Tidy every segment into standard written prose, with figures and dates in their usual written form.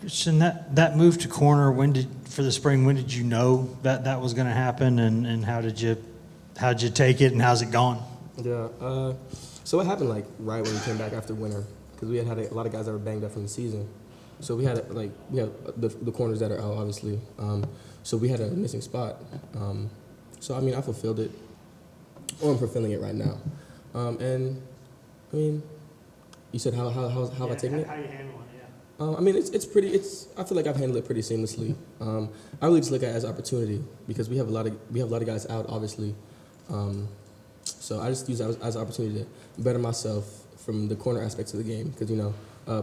Christian, that move to corner, for the spring, when did you know that was going to happen, and how'd you take it, and how's it gone? Yeah, so it happened like right when we came back after winter, because we had a lot of guys that were banged up from the season. So we had the corners that are out, obviously. So we had a missing spot. So I mean, I fulfilled it, or I'm fulfilling it right now. And I mean, you said how have I taken it? How you handle it? I mean, it's pretty. I feel like I've handled it pretty seamlessly. I really just look at it as opportunity, because we have a lot of guys out, obviously. So I just use that as an opportunity to better myself from the corner aspects of the game, because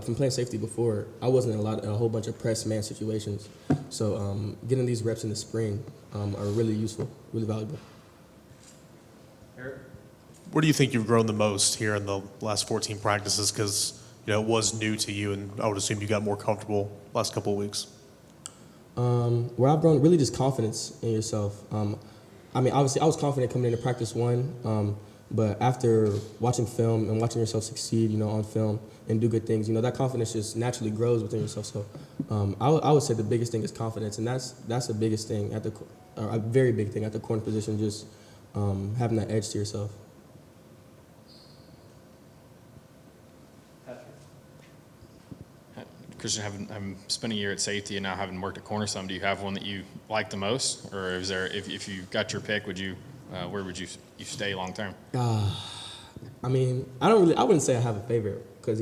from playing safety before, I wasn't in a whole bunch of press man situations. So getting these reps in the spring are really useful, really valuable. Eric? Where do you think you've grown the most here in the last 14 practices? Because it was new to you, and I would assume you got more comfortable last couple of weeks. Where I've grown, really just confidence in yourself. I mean, obviously, I was confident coming into practice one, but after watching film and watching yourself succeed, on film and do good things, that confidence just naturally grows within yourself. So I would say the biggest thing is confidence, and that's the biggest thing a very big thing at the corner position, just having that edge to yourself. Christian, having spent a year at safety and now having worked at corner some, do you have one that you like the most, or is there, if you got your pick, where would you stay long term? I mean, I wouldn't say I have a favorite, because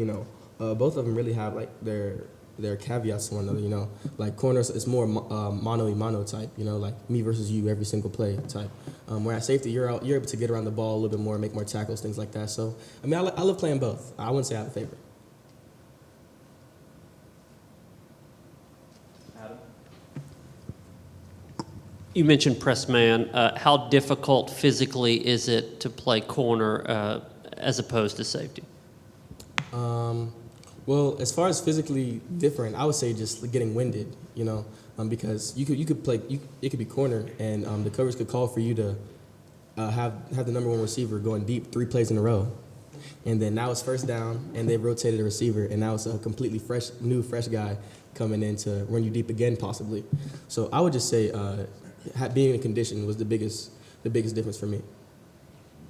both of them really have like their caveats to one another. Like corners, it's more mano-a-mano type. Like me versus you every single play type. Where at safety, you're able to get around the ball a little bit more, make more tackles, things like that. So I mean, I love playing both. I wouldn't say I have a favorite. You mentioned press man. How difficult physically is it to play corner as opposed to safety? Well, as far as physically different, I would say just getting winded, because you could play, it could be corner, and the coverage could call for you to have the number one receiver going deep 3 plays in a row. And then now it's first down, and they've rotated a receiver, and now it's a completely fresh guy coming in to run you deep again, possibly. So I would just say being in condition was the biggest difference for me.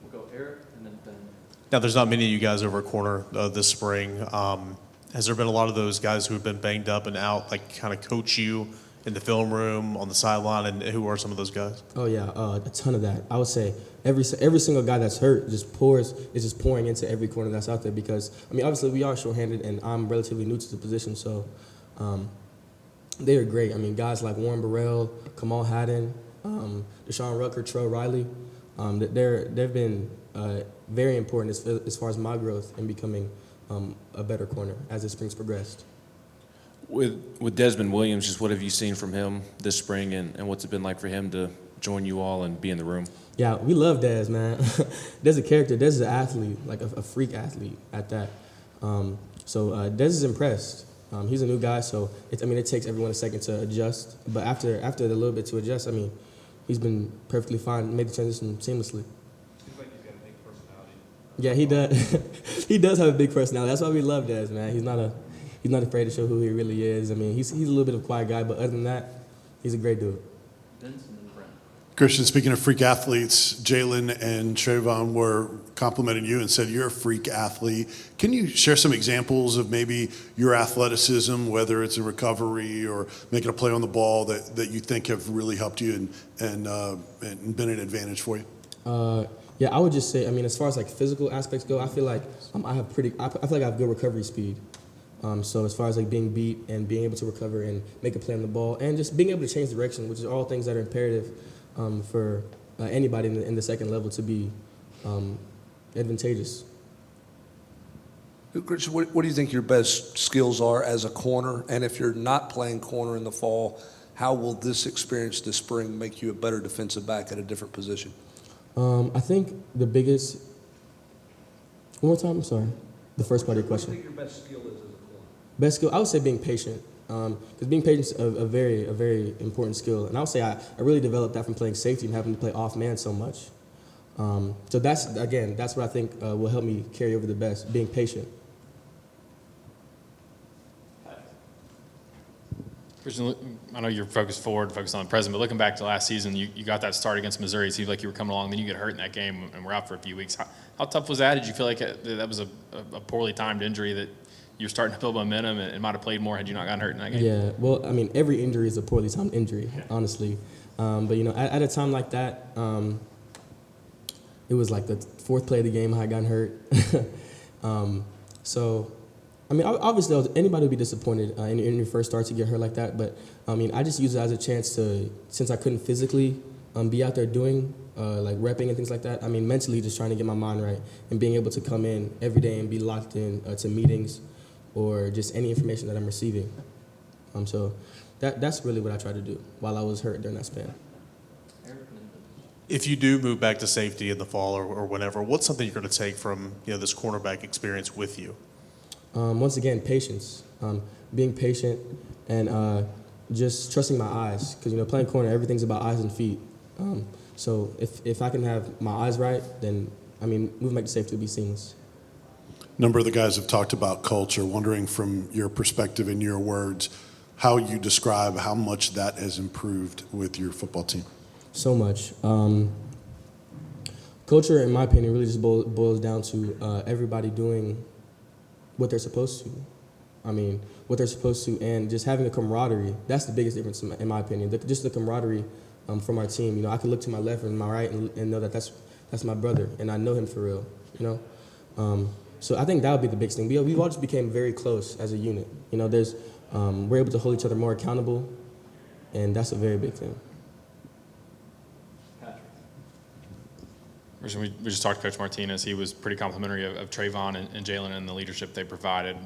We'll go Eric and then Ben. Now, there's not many of you guys over at corner this spring. Has there been a lot of those guys who have been banged up and out, like kind of coach you in the film room, on the sideline, and who are some of those guys? Oh yeah, a ton of that. I would say every single guy that's hurt is just pouring into every corner that's out there, because I mean, obviously we are short-handed, and I'm relatively new to the position, so they are great. I mean, guys like Warren Burrell, Kamal Haddon, Deshaun Rucker, Trell Riley, they've been very important as far as my growth in becoming a better corner as the spring's progressed. With Desmond Williams, just what have you seen from him this spring, and what's it been like for him to join you all and be in the room? Yeah, we love Dez, man. Dez a character. Dez is an athlete, like a freak athlete at that. So Dez is impressed. He's a new guy, so it takes everyone a second to adjust. But after a little bit to adjust, I mean, he's been perfectly fine, made the transition seamlessly. Seems like he's got a big personality. Yeah, he does. He does have a big personality. That's why we love Dez, man. He's not afraid to show who he really is. I mean, he's a little bit of a quiet guy, but other than that, he's a great dude. Vince and then Brent. Christian, speaking of freak athletes, Jalen and Trayvon were complimenting you and said you're a freak athlete. Can you share some examples of maybe your athleticism, whether it's a recovery or making a play on the ball that you think have really helped you and been an advantage for you? Yeah, I would just say, I mean, as far as like physical aspects go, I feel like I feel like I have good recovery speed. So as far as like being beat and being able to recover and make a play on the ball and just being able to change direction, which is all things that are imperative for anybody in the second level to be advantageous. Christian, what do you think your best skills are as a corner? And if you're not playing corner in the fall, how will this experience this spring make you a better defensive back at a different position? I think the biggest. One more time, I'm sorry. The first part of your question. What do you think your best skill is as a corner? Best skill, I would say being patient. Because being patient is a very important skill. And I would say I really developed that from playing safety and having to play off man so much. So that's what I think will help me carry over the best, being patient. I know you're focused forward, focused on the present, but looking back to last season, you got that start against Missouri. It seemed like you were coming along, then you get hurt in that game, and we're out for a few weeks. How tough was that? Did you feel like that was a poorly timed injury, that you're starting to build momentum and might have played more had you not gotten hurt in that game? Yeah, well, I mean, every injury is a poorly timed injury, honestly. But, you know, at a time like that, it was like the fourth play of the game I had gotten hurt. So, I mean, obviously, anybody would be disappointed in your first start to get hurt like that. But, I mean, I just used it as a chance to, since I couldn't physically be out there doing, like repping and things like that, I mean, mentally just trying to get my mind right and being able to come in every day and be locked in to meetings or just any information that I'm receiving. So that's really what I tried to do while I was hurt during that span. Eric and then Vincent. If you do move back to safety in the fall or whenever, what's something you're going to take from this cornerback experience with you? Once again, patience, being patient, and just trusting my eyes. Because, you know, playing corner, everything's about eyes and feet. So if I can have my eyes right, then, I mean, moving back to safety will be seamless. A number of the guys have talked about culture, wondering from your perspective and your words, how you describe how much that has improved with your football team. So much. Culture, in my opinion, really just boils down to everybody doing what they're supposed to. I mean, what they're supposed to, and just having a camaraderie. That's the biggest difference, in my opinion. Just the camaraderie from our team. You know, I can look to my left and my right and know that that's my brother, and I know him for real. You know, so I think that would be the biggest thing. We've all just became very close as a unit. You know, we're able to hold each other more accountable, and that's a very big thing. Patrick. We just talked to Coach Martinez. He was pretty complimentary of Trayvon and Jalen and the leadership they provided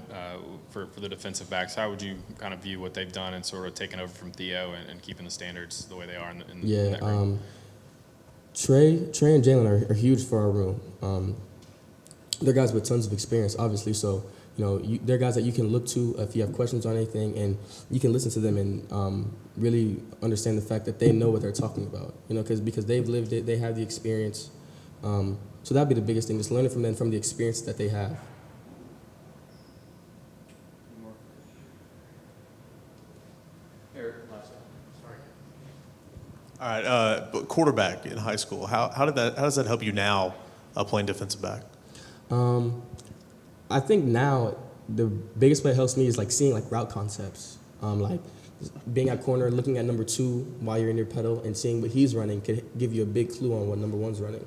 for the defensive backs. How would you kind of view what they've done and sort of taken over from Theo and keeping the standards the way they are in that group? Trey and Jalen are huge for our room. They're guys with tons of experience, obviously. So, you know, they're guys that you can look to if you have questions on anything, and you can listen to them and really understand the fact that they know what they're talking about. You know, because they've lived it, they have the experience. So that'd be the biggest thing, just learning from them, from the experience that they have. Any more? Eric, last one. Sorry. All right, but quarterback in high school, how does that help you now playing defensive back? I think now the biggest way it helps me is like seeing like route concepts, like being at corner, looking at number 2 while you're in your pedal and seeing what he's running could give you a big clue on what number 1's running.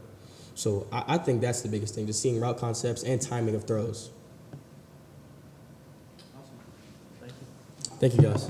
So I think that's the biggest thing, just seeing route concepts and timing of throws. Awesome. Thank you. Thank you, guys.